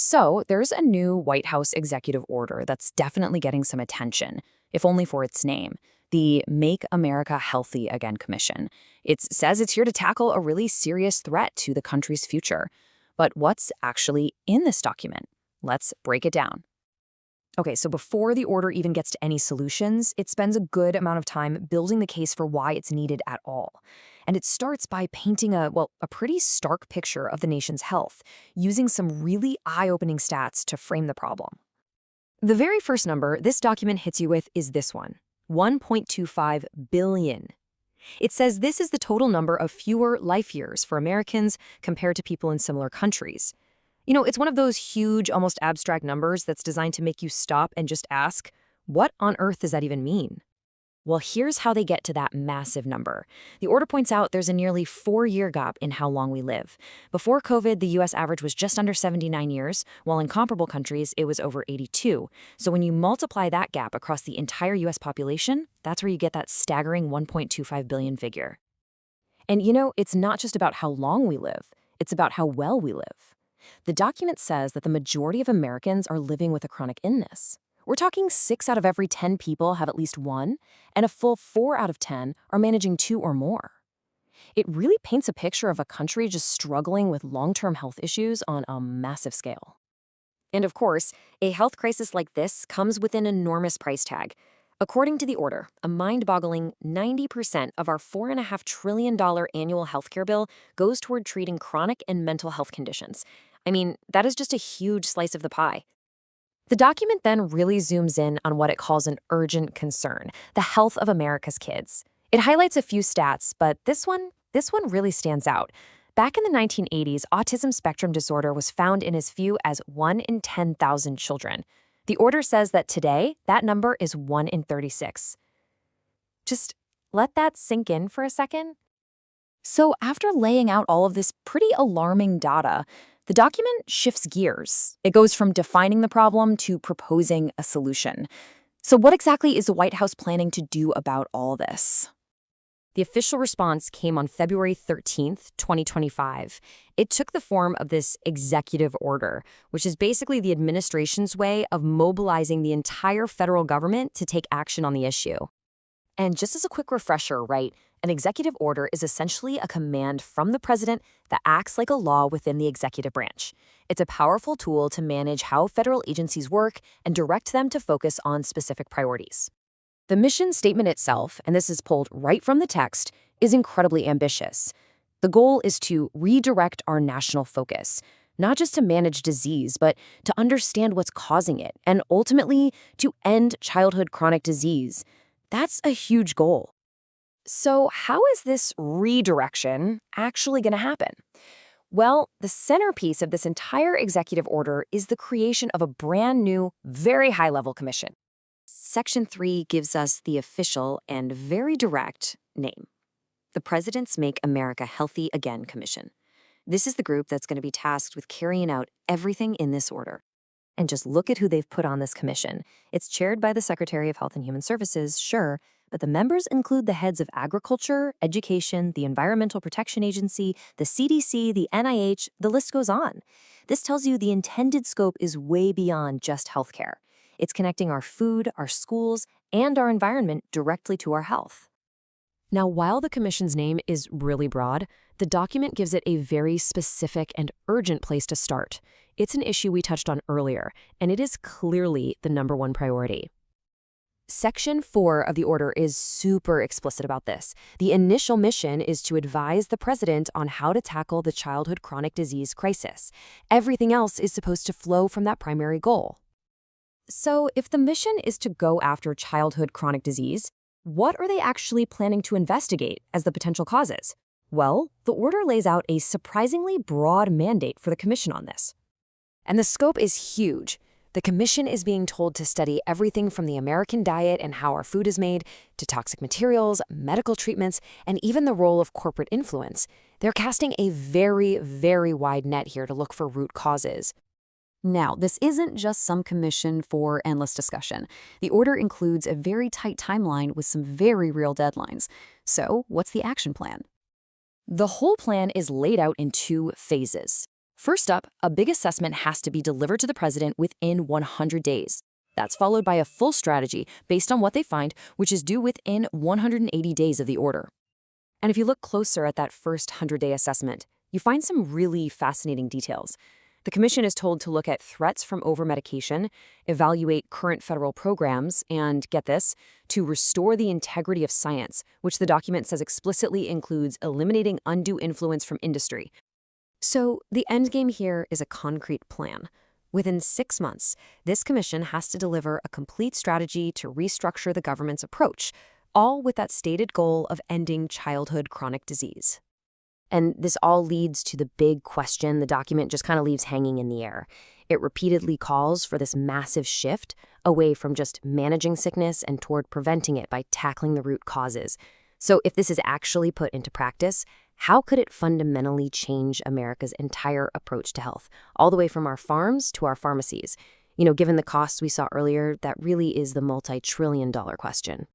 So, there's a new White House executive order that's definitely getting some attention, if only for its name, the Make America Healthy Again Commission. It says it's here to tackle a really serious threat to the country's future. But what's actually in this document? Let's break it down. Okay, so before the order even gets to any solutions, it spends a good amount of time building the case for why it's needed at all. And it starts by painting a pretty stark picture of the nation's health, using some really eye-opening stats to frame the problem. The very first number this document hits you with is this one, 1.25 billion. It says this is the total number of fewer life years for Americans compared to people in similar countries. You know, it's one of those huge, almost abstract numbers that's designed to make you stop and just ask, what on earth does that even mean? Well, here's how they get to that massive number. The order points out there's a nearly 4-year gap in how long we live. Before COVID, the U.S. average was just under 79 years, while in comparable countries, it was over 82. So when you multiply that gap across the entire U.S. population, that's where you get that staggering 1.25 billion figure. And you know, it's not just about how long we live, it's about how well we live. The document says that the majority of Americans are living with a chronic illness. We're talking 6 out of every 10 people have at least one, and a full 4 out of 10 are managing 2 or more. It really paints a picture of a country just struggling with long-term health issues on a massive scale. And of course, a health crisis like this comes with an enormous price tag. According to the order, a mind-boggling 90% of our $4.5 trillion annual healthcare bill goes toward treating chronic and mental health conditions. I mean, that is just a huge slice of the pie. The document then really zooms in on what it calls an urgent concern, the health of America's kids. It highlights a few stats, but this one really stands out. Back in the 1980s, autism spectrum disorder was found in as few as 1 in 10,000 children. The order says that today, that number is 1 in 36. Just let that sink in for a second. So after laying out all of this pretty alarming data, the document shifts gears. It goes from defining the problem to proposing a solution. So what exactly is the White House planning to do about all this? The official response came on February 13th, 2025. It took the form of this executive order, which is basically the administration's way of mobilizing the entire federal government to take action on the issue. And just as a quick refresher, right, an executive order is essentially a command from the president that acts like a law within the executive branch. It's a powerful tool to manage how federal agencies work and direct them to focus on specific priorities. The mission statement itself, and this is pulled right from the text, is incredibly ambitious. The goal is to redirect our national focus, not just to manage disease, but to understand what's causing it, and ultimately to end childhood chronic disease. That's a huge goal. So how is this redirection actually going to happen? Well, the centerpiece of this entire executive order is the creation of a brand new, very high-level commission. Section 3 gives us the official and very direct name, the President's Make America Healthy Again Commission. This is the group that's going to be tasked with carrying out everything in this order. And just look at who they've put on this commission. It's chaired by the Secretary of Health and Human Services, sure, but the members include the heads of agriculture, education, the Environmental Protection Agency, the CDC, the NIH, the list goes on. This tells you the intended scope is way beyond just healthcare. It's connecting our food, our schools, and our environment directly to our health. Now, while the commission's name is really broad, the document gives it a very specific and urgent place to start. It's an issue we touched on earlier, and it is clearly the #1 priority. Section 4 of the order is super explicit about this. The initial mission is to advise the president on how to tackle the childhood chronic disease crisis. Everything else is supposed to flow from that primary goal. So if the mission is to go after childhood chronic disease, what are they actually planning to investigate as the potential causes? Well, the order lays out a surprisingly broad mandate for the commission on this. And the scope is huge. The commission is being told to study everything from the American diet and how our food is made, to toxic materials, medical treatments, and even the role of corporate influence. They're casting a very, very wide net here to look for root causes. Now, this isn't just some commission for endless discussion. The order includes a very tight timeline with some very real deadlines. So, what's the action plan? The whole plan is laid out in 2 phases. First up, a big assessment has to be delivered to the president within 100 days. That's followed by a full strategy based on what they find, which is due within 180 days of the order. And if you look closer at that first 100-day assessment, you find some really fascinating details. The commission is told to look at threats from overmedication, evaluate current federal programs, and, get this, to restore the integrity of science, which the document says explicitly includes eliminating undue influence from industry. So the endgame here is a concrete plan. Within 6 months, this commission has to deliver a complete strategy to restructure the government's approach, all with that stated goal of ending childhood chronic disease. And this all leads to the big question the document just kind of leaves hanging in the air. It repeatedly calls for this massive shift away from just managing sickness and toward preventing it by tackling the root causes. So if this is actually put into practice, how could it fundamentally change America's entire approach to health, all the way from our farms to our pharmacies? Given the costs we saw earlier, that really is the multi-trillion-dollar question.